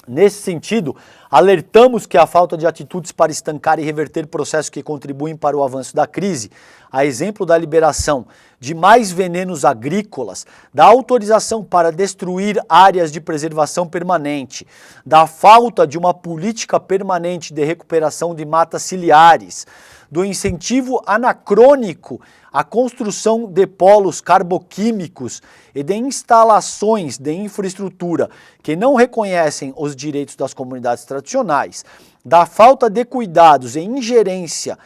Speaker 1: Nesse sentido, alertamos que a falta de atitudes para estancar e reverter processos que contribuem para o avanço da crise, a exemplo da liberação de mais venenos agrícolas, da autorização para destruir áreas de preservação permanente, da falta de uma política permanente de recuperação de matas ciliares, do incentivo anacrônico à construção de polos carboquímicos e de instalações de infraestrutura que não reconhecem os direitos das comunidades tradicionais, da falta de cuidados e ingerência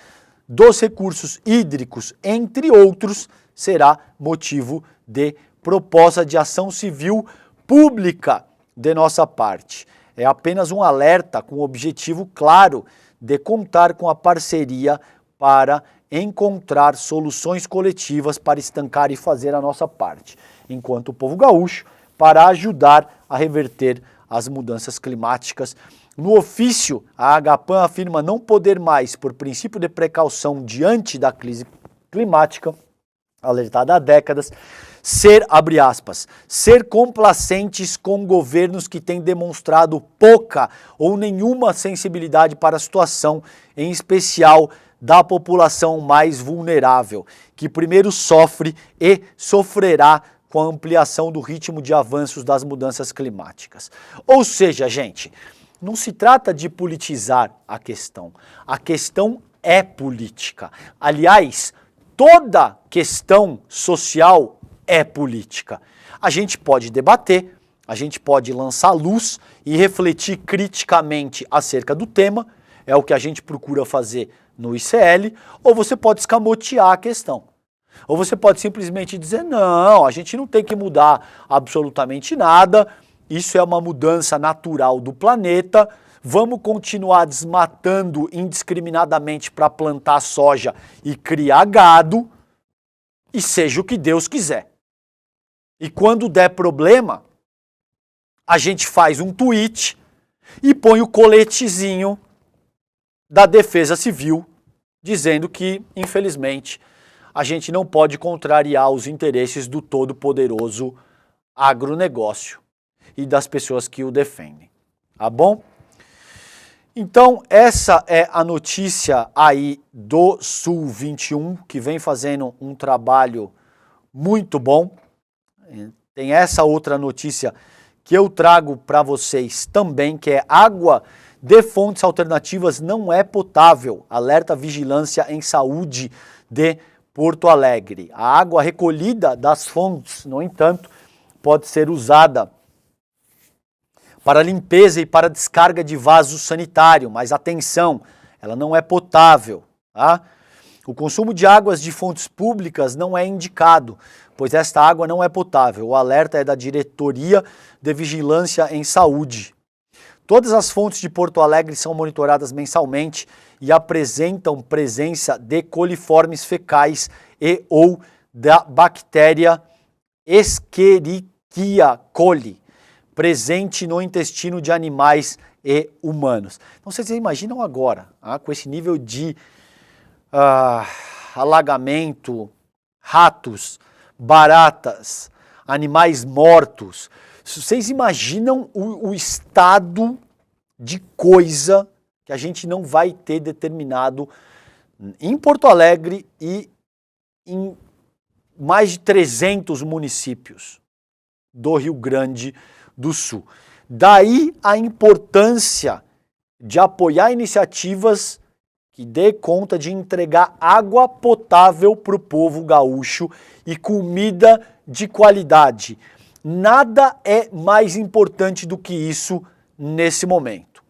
Speaker 1: dos recursos hídricos, entre outros, será motivo de proposta de ação civil pública de nossa parte. É apenas um alerta com o objetivo claro de contar com a parceria para encontrar soluções coletivas para estancar e fazer a nossa parte, enquanto o povo gaúcho, para ajudar a reverter as mudanças climáticas. No ofício, a Agapan afirma não poder mais, por princípio de precaução diante da crise climática, alertada há décadas, abre aspas, ser complacentes com governos que têm demonstrado pouca ou nenhuma sensibilidade para a situação, em especial da população mais vulnerável, que primeiro sofre e sofrerá com a ampliação do ritmo de avanços das mudanças climáticas. Ou seja, gente, não se trata de politizar a questão é política. Aliás, toda questão social é política. A gente pode debater, a gente pode lançar luz e refletir criticamente acerca do tema, é o que a gente procura fazer no ICL, ou você pode escamotear a questão. Ou você pode simplesmente dizer, não, a gente não tem que mudar absolutamente nada, isso é uma mudança natural do planeta, vamos continuar desmatando indiscriminadamente para plantar soja e criar gado, e seja o que Deus quiser. E quando der problema, a gente faz um tweet e põe o coletezinho da Defesa Civil, dizendo que, infelizmente, a gente não pode contrariar os interesses do todo-poderoso agronegócio e das pessoas que o defendem. Tá bom? Então, essa é a notícia aí do Sul 21, que vem fazendo um trabalho muito bom. Tem essa outra notícia que eu trago para vocês também, que é água de fontes alternativas não é potável. Alerta Vigilância em Saúde de Porto Alegre. A água recolhida das fontes, no entanto, pode ser usada para limpeza e para descarga de vaso sanitário, mas atenção, ela não é potável, tá? O consumo de águas de fontes públicas não é indicado, pois esta água não é potável. O alerta é da Diretoria de Vigilância em Saúde. Todas as fontes de Porto Alegre são monitoradas mensalmente e apresentam presença de coliformes fecais e ou da bactéria Escherichia coli, presente no intestino de animais e humanos. Então vocês imaginam agora, com esse nível de alagamento, ratos, baratas, animais mortos. Vocês imaginam o estado de coisa que a gente não vai ter determinado em Porto Alegre e em mais de 300 municípios do Rio Grande do Sul. Daí a importância de apoiar iniciativas que dê conta de entregar água potável para o povo gaúcho e comida de qualidade. Nada é mais importante do que isso nesse momento.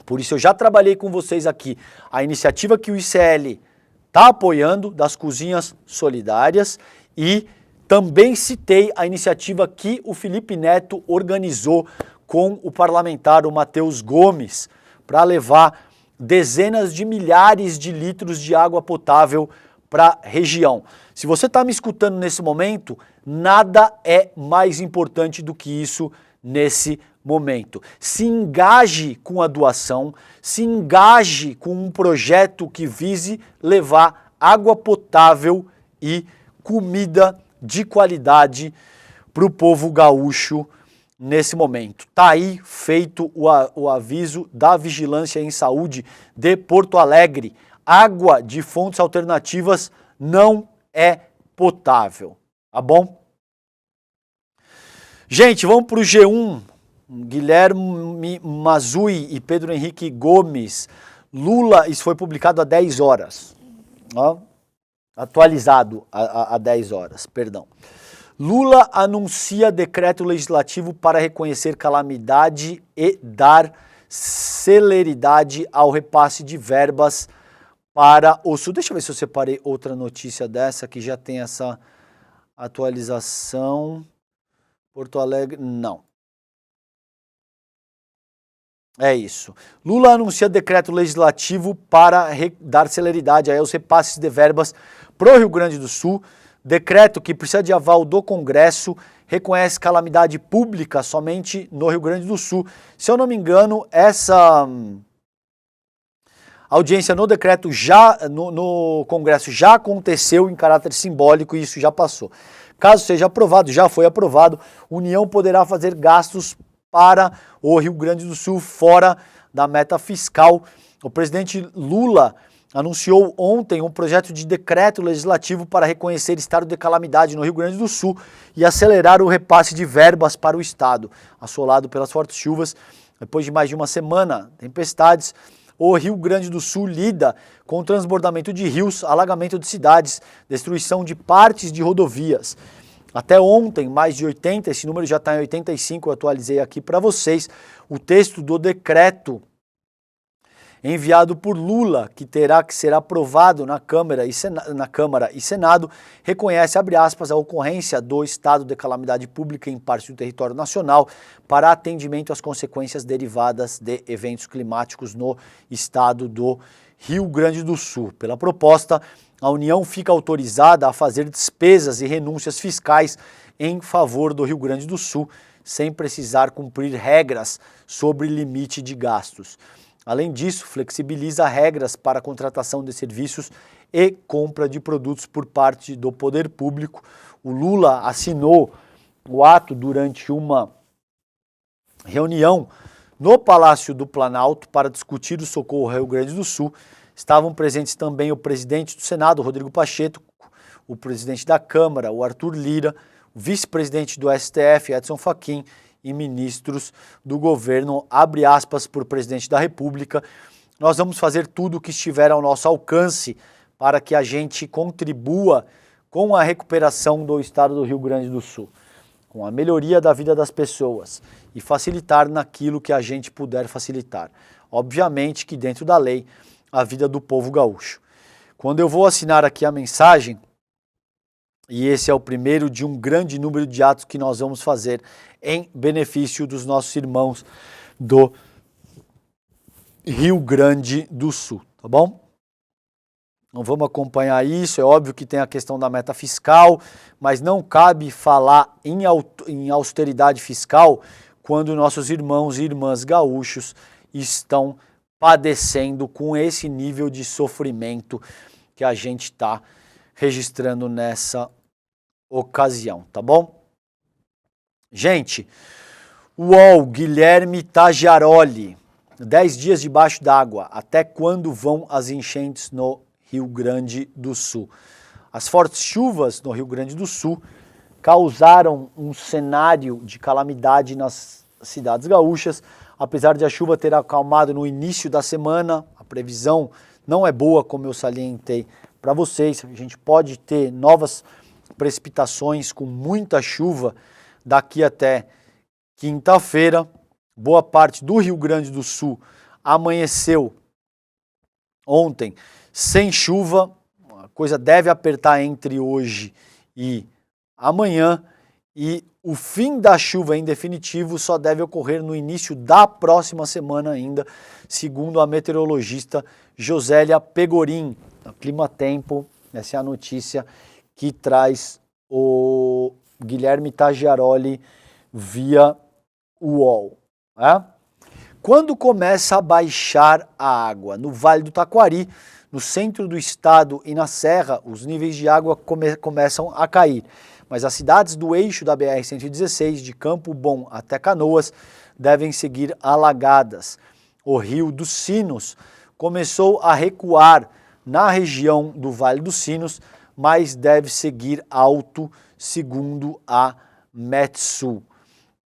Speaker 1: Por isso eu já trabalhei com vocês aqui a iniciativa que o ICL está apoiando das cozinhas solidárias e também citei a iniciativa que o Felipe Neto organizou com o parlamentar, o Matheus Gomes, para levar dezenas de milhares de litros de água potável para a região. Se você está me escutando nesse momento, nada é mais importante do que isso nesse momento. Se engaje com a doação, se engaje com um projeto que vise levar água potável e comida de qualidade para o povo gaúcho nesse momento. Tá aí feito o aviso da Vigilância em Saúde de Porto Alegre. Água de fontes alternativas não é potável, tá bom? Gente, vamos para o G1. Guilherme Mazui e Pedro Henrique Gomes. Lula, isso foi publicado há 10 horas. Ó, atualizado há 10 horas, perdão. Lula anuncia decreto legislativo para reconhecer calamidade e dar celeridade ao repasse de verbas para o Sul. Deixa eu ver se eu separei outra notícia dessa que já tem essa atualização. Porto Alegre, não. É isso. Lula anuncia decreto legislativo para dar celeridade aos repasses de verbas para o Rio Grande do Sul. Decreto que precisa de aval do Congresso, reconhece calamidade pública somente no Rio Grande do Sul. Se eu não me engano, essa audiência no decreto no Congresso já aconteceu em caráter simbólico e isso já passou. Caso seja aprovado, já foi aprovado, União poderá fazer gastos para o Rio Grande do Sul fora da meta fiscal. O presidente Lula anunciou ontem um projeto de decreto legislativo para reconhecer estado de calamidade no Rio Grande do Sul e acelerar o repasse de verbas para o estado. Assolado pelas fortes chuvas, depois de mais de uma semana, tempestades, o Rio Grande do Sul lida com transbordamento de rios, alagamento de cidades, destruição de partes de rodovias. Até ontem, mais de 80, esse número já está em 85, eu atualizei aqui para vocês, o texto do decreto enviado por Lula, que terá que ser aprovado na Câmara e Senado, reconhece, abre aspas, a ocorrência do estado de calamidade pública em parte do território nacional para atendimento às consequências derivadas de eventos climáticos no estado do Rio Grande do Sul. Pela proposta, a União fica autorizada a fazer despesas e renúncias fiscais em favor do Rio Grande do Sul, sem precisar cumprir regras sobre limite de gastos. Além disso, flexibiliza regras para a contratação de serviços e compra de produtos por parte do poder público. O Lula assinou o ato durante uma reunião no Palácio do Planalto para discutir o socorro ao Rio Grande do Sul. Estavam presentes também o presidente do Senado, Rodrigo Pacheco, o presidente da Câmara, o Arthur Lira, o vice-presidente do STF, Edson Fachin, e ministros do governo, abre aspas, por presidente da República. Nós vamos fazer tudo o que estiver ao nosso alcance para que a gente contribua com a recuperação do estado do Rio Grande do Sul, com a melhoria da vida das pessoas e facilitar naquilo que a gente puder facilitar. Obviamente que dentro da lei, a vida do povo gaúcho. Quando eu vou assinar aqui a mensagem, e esse é o primeiro de um grande número de atos que nós vamos fazer em benefício dos nossos irmãos do Rio Grande do Sul, tá bom? Então vamos acompanhar isso, é óbvio que tem a questão da meta fiscal, mas não cabe falar em austeridade fiscal quando nossos irmãos e irmãs gaúchos estão padecendo com esse nível de sofrimento que a gente está registrando nessa ocasião, tá bom? Gente, UOL, Guilherme Tagiaroli, 10 dias debaixo d'água, até quando vão as enchentes no Rio Grande do Sul? As fortes chuvas no Rio Grande do Sul causaram um cenário de calamidade nas cidades gaúchas, apesar de a chuva ter acalmado no início da semana, a previsão não é boa, como eu salientei para vocês, a gente pode ter novas precipitações com muita chuva daqui até quinta-feira. Boa parte do Rio Grande do Sul amanheceu ontem sem chuva, a coisa deve apertar entre hoje e amanhã, e o fim da chuva em definitivo só deve ocorrer no início da próxima semana ainda, segundo a meteorologista Josélia Pegorim, da Clima Tempo. Essa é a notícia que traz o Guilherme Tagiaroli via UOL. Quando começa a baixar a água? No Vale do Taquari, no centro do estado e na Serra, os níveis de água começam a cair. Mas as cidades do eixo da BR-116, de Campo Bom até Canoas, devem seguir alagadas. O Rio dos Sinos começou a recuar na região do Vale dos Sinos, mas deve seguir alto, segundo a Metsul.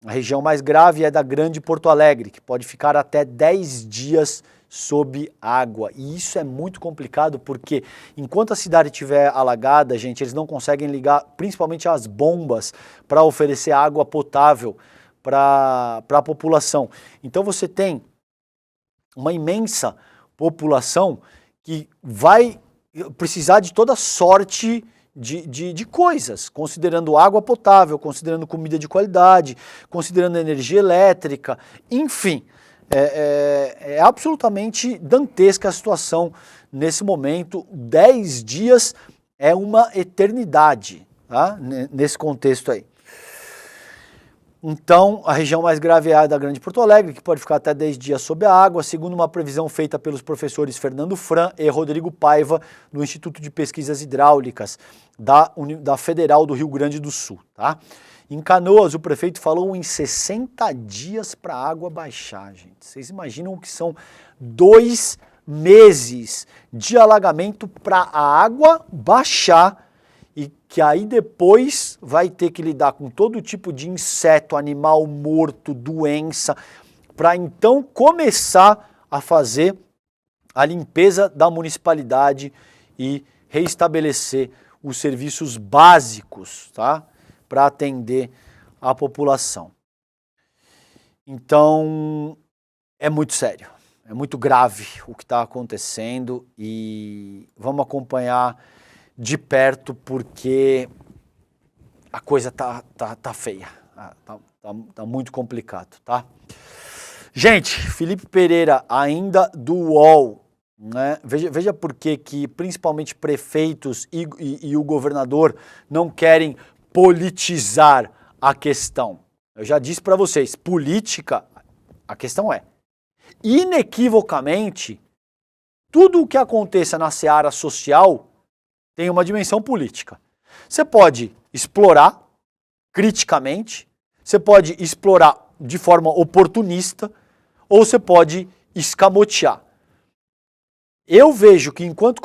Speaker 1: A região mais grave é da Grande Porto Alegre, que pode ficar até 10 dias sob água. E isso é muito complicado porque enquanto a cidade estiver alagada, gente, eles não conseguem ligar principalmente as bombas para oferecer água potável para a população. Então você tem uma imensa população que vai precisar de toda sorte de coisas, considerando água potável, considerando comida de qualidade, considerando energia elétrica, enfim. É absolutamente dantesca a situação nesse momento. 10 dias é uma eternidade, tá? Nesse contexto aí. Então, a região mais grave é a da Grande Porto Alegre, que pode ficar até 10 dias sob a água, segundo uma previsão feita pelos professores Fernando Fran e Rodrigo Paiva, do Instituto de Pesquisas Hidráulicas da Federal do Rio Grande do Sul. Tá? Em Canoas, o prefeito falou em 60 dias para a água baixar, gente. Vocês imaginam o que são 2 meses de alagamento para a água baixar e que aí depois vai ter que lidar com todo tipo de inseto, animal morto, doença, para então começar a fazer a limpeza da municipalidade e reestabelecer os serviços básicos, tá? Para atender a população. Então, é muito sério, é muito grave o que está acontecendo e vamos acompanhar de perto porque a coisa tá feia, tá muito complicado, tá? Gente, Felipe Pereira, ainda do UOL, né? Veja por que principalmente prefeitos e o governador não querem politizar a questão. Eu já disse para vocês, política, a questão é, inequivocamente, tudo o que aconteça na seara social tem uma dimensão política. Você pode explorar criticamente, você pode explorar de forma oportunista, ou você pode escamotear. Eu vejo que enquanto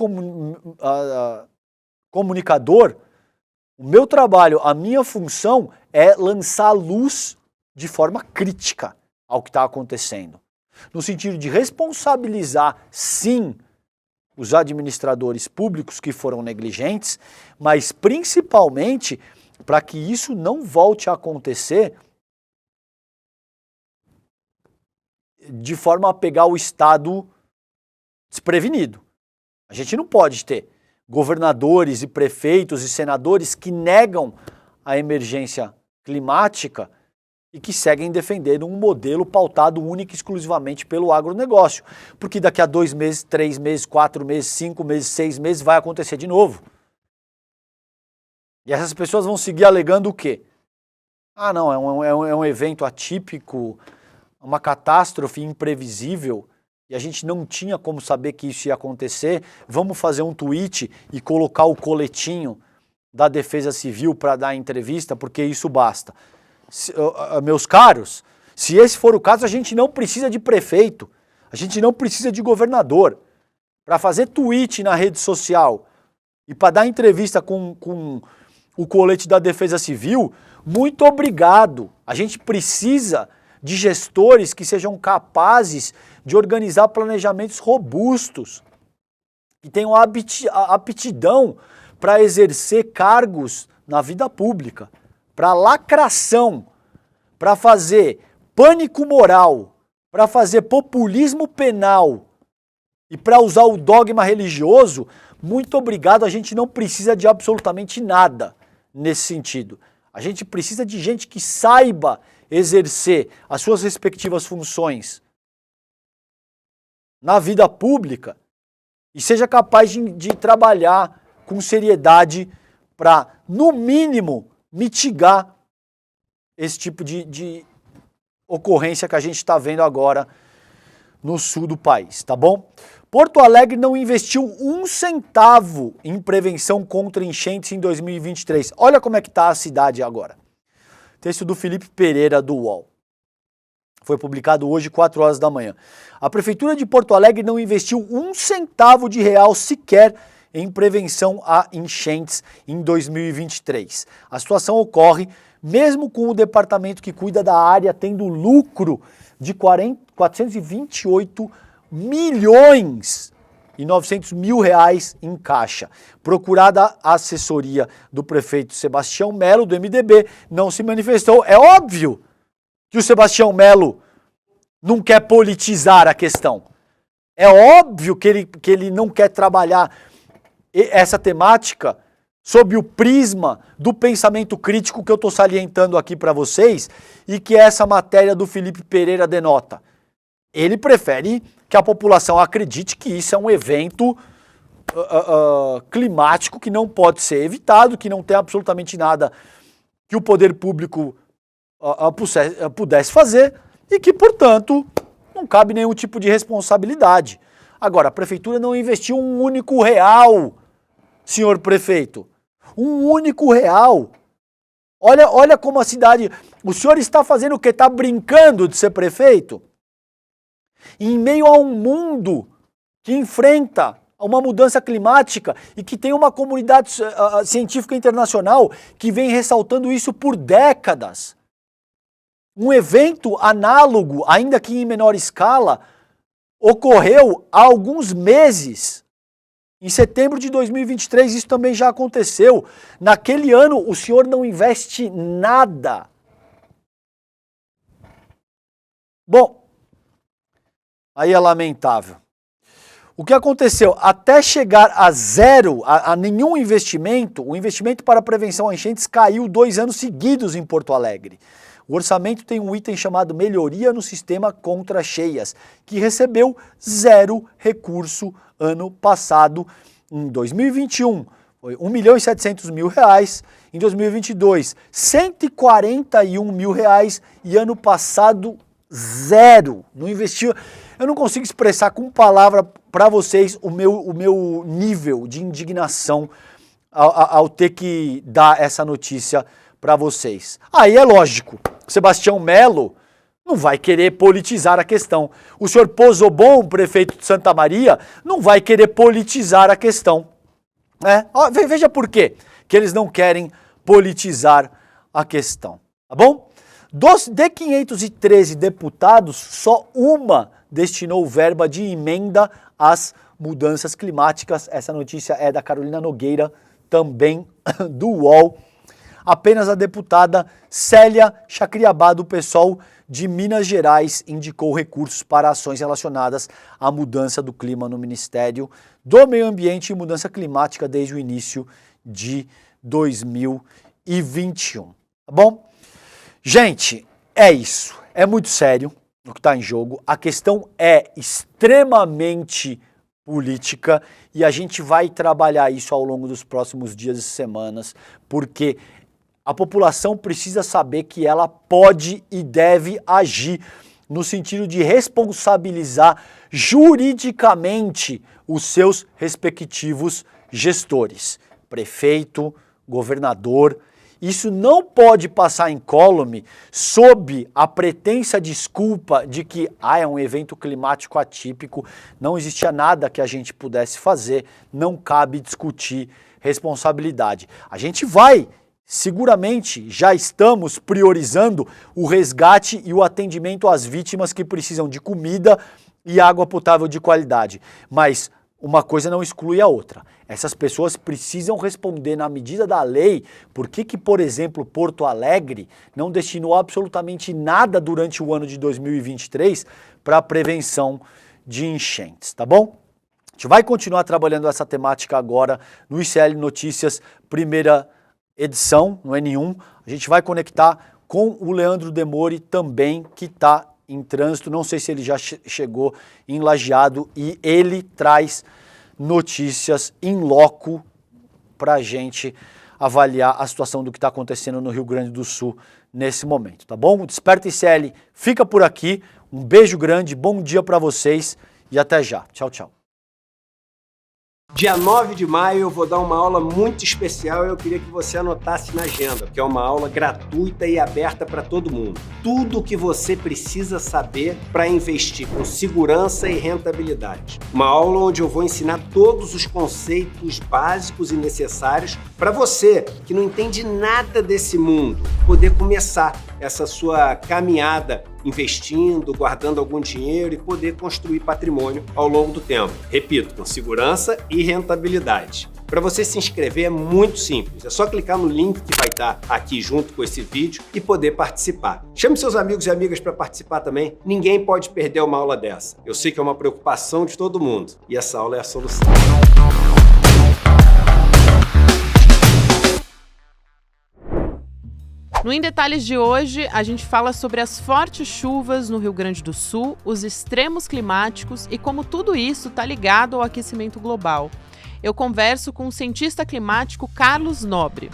Speaker 1: comunicador, o meu trabalho, a minha função é lançar luz de forma crítica ao que está acontecendo. No sentido de responsabilizar, sim, os administradores públicos que foram negligentes, mas principalmente para que isso não volte a acontecer de forma a pegar o Estado desprevenido. A gente não pode ter governadores e prefeitos e senadores que negam a emergência climática e que seguem defendendo um modelo pautado única e exclusivamente pelo agronegócio. Porque daqui a 2 meses, 3 meses, 4 meses, 5 meses, 6 meses vai acontecer de novo. E essas pessoas vão seguir alegando o quê? Ah, não, é um evento atípico, uma catástrofe imprevisível, e a gente não tinha como saber que isso ia acontecer, vamos fazer um tweet e colocar o coletinho da Defesa Civil para dar entrevista, porque isso basta. Meus caros, se esse for o caso, a gente não precisa de prefeito, a gente não precisa de governador. Para fazer tweet na rede social e para dar entrevista com o colete da Defesa Civil, muito obrigado. A gente precisa de gestores que sejam capazes de organizar planejamentos robustos, que tenham aptidão para exercer cargos na vida pública, para lacração, para fazer pânico moral, para fazer populismo penal e para usar o dogma religioso. Muito obrigado, a gente não precisa de absolutamente nada nesse sentido. A gente precisa de gente que saiba exercer as suas respectivas funções na vida pública e seja capaz de trabalhar com seriedade para, no mínimo, mitigar esse tipo de ocorrência que a gente está vendo agora no sul do país, tá bom? Porto Alegre não investiu um centavo em prevenção contra enchentes em 2023. Olha como é que está a cidade agora. Texto do Felipe Pereira, do UOL. Foi publicado hoje, 4 horas da manhã. A Prefeitura de Porto Alegre não investiu um centavo de real sequer em prevenção a enchentes em 2023. A situação ocorre mesmo com o departamento que cuida da área tendo lucro de 428 milhões e 900 mil reais em caixa. Procurada a assessoria do prefeito Sebastião Melo, do MDB, não se manifestou. É óbvio que o Sebastião Melo não quer politizar a questão. É óbvio que ele não quer trabalhar essa temática sob o prisma do pensamento crítico que eu estou salientando aqui para vocês e que essa matéria do Felipe Pereira denota. Ele prefere que a população acredite que isso é um evento climático que não pode ser evitado, que não tem absolutamente nada que o poder público pudesse fazer e que, portanto, não cabe nenhum tipo de responsabilidade. Agora, a prefeitura não investiu um único real, senhor prefeito. Um único real. Olha como a cidade... O senhor está fazendo o quê? Está brincando de ser prefeito? Em meio a um mundo que enfrenta uma mudança climática e que tem uma comunidade científica internacional que vem ressaltando isso por décadas. Um evento análogo, ainda que em menor escala, ocorreu há alguns meses. Em setembro de 2023 isso também já aconteceu. Naquele ano o senhor não investe nada. Bom, aí é lamentável. O que aconteceu? Até chegar a zero, a nenhum investimento, o investimento para a prevenção a enchentes caiu 2 anos seguidos em Porto Alegre. O orçamento tem um item chamado Melhoria no Sistema Contra Cheias, que recebeu 0 recurso ano passado. Em 2021, foi 1.700.000 reais. Em 2022, 141 mil reais. E ano passado, 0. Não investiu. Eu não consigo expressar com palavra para vocês o meu nível de indignação ao ter que dar essa notícia para vocês. Aí é lógico, Sebastião Melo não vai querer politizar a questão. O senhor Pozobon, prefeito de Santa Maria, não vai querer politizar a questão. Veja por quê que eles não querem politizar a questão, tá bom? De 513 deputados, só uma destinou verba de emenda às mudanças climáticas. Essa notícia é da Carolina Nogueira, também do UOL. Apenas a deputada Célia Chacriabá, do PSOL de Minas Gerais, indicou recursos para ações relacionadas à mudança do clima no Ministério do Meio Ambiente e Mudança Climática desde o início de 2021. Tá bom? Gente, é isso. É muito sério o que está em jogo. A questão é extremamente política e a gente vai trabalhar isso ao longo dos próximos dias e semanas, porque a população precisa saber que ela pode e deve agir no sentido de responsabilizar juridicamente os seus respectivos gestores, prefeito, governador. Isso não pode passar incólume sob a pretensa desculpa de que é um evento climático atípico, não existia nada que a gente pudesse fazer, não cabe discutir responsabilidade. A gente vai, seguramente, já estamos priorizando o resgate e o atendimento às vítimas que precisam de comida e água potável de qualidade, mas uma coisa não exclui a outra. Essas pessoas precisam responder na medida da lei por que, por exemplo, Porto Alegre não destinou absolutamente nada durante o ano de 2023 para a prevenção de enchentes, tá bom? A gente vai continuar trabalhando essa temática agora no ICL Notícias, primeira edição, no N1. A gente vai conectar com o Leandro Demore também, que está em trânsito, não sei se ele já chegou em Lajeado, e ele traz notícias in loco para a gente avaliar a situação do que está acontecendo no Rio Grande do Sul nesse momento, tá bom? O Desperta ICL fica por aqui, um beijo grande, bom dia para vocês e até já. Tchau, tchau.
Speaker 2: Dia 9 de maio eu vou dar uma aula muito especial e eu queria que você anotasse na agenda, porque é uma aula gratuita e aberta para todo mundo. Tudo o que você precisa saber para investir com segurança e rentabilidade. Uma aula onde eu vou ensinar todos os conceitos básicos e necessários para você que não entende nada desse mundo, poder começar essa sua caminhada investindo, guardando algum dinheiro e poder construir patrimônio ao longo do tempo. Repito, com segurança e rentabilidade. Para você se inscrever é muito simples, é só clicar no link que vai estar aqui junto com esse vídeo e poder participar. Chame seus amigos e amigas para participar também, ninguém pode perder uma aula dessa. Eu sei que é uma preocupação de todo mundo e essa aula é a solução.
Speaker 3: No Em Detalhes de hoje, a gente fala sobre as fortes chuvas no Rio Grande do Sul, os extremos climáticos e como tudo isso está ligado ao aquecimento global. Eu converso com o cientista climático Carlos Nobre.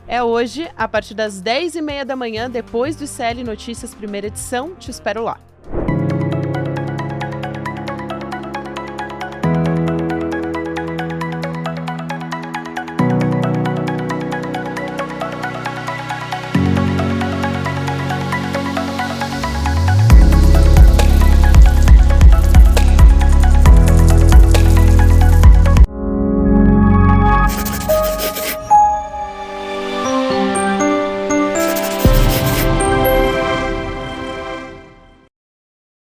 Speaker 3: É hoje, a partir das 10h30 da manhã, depois do ICL Notícias primeira edição. Te espero lá.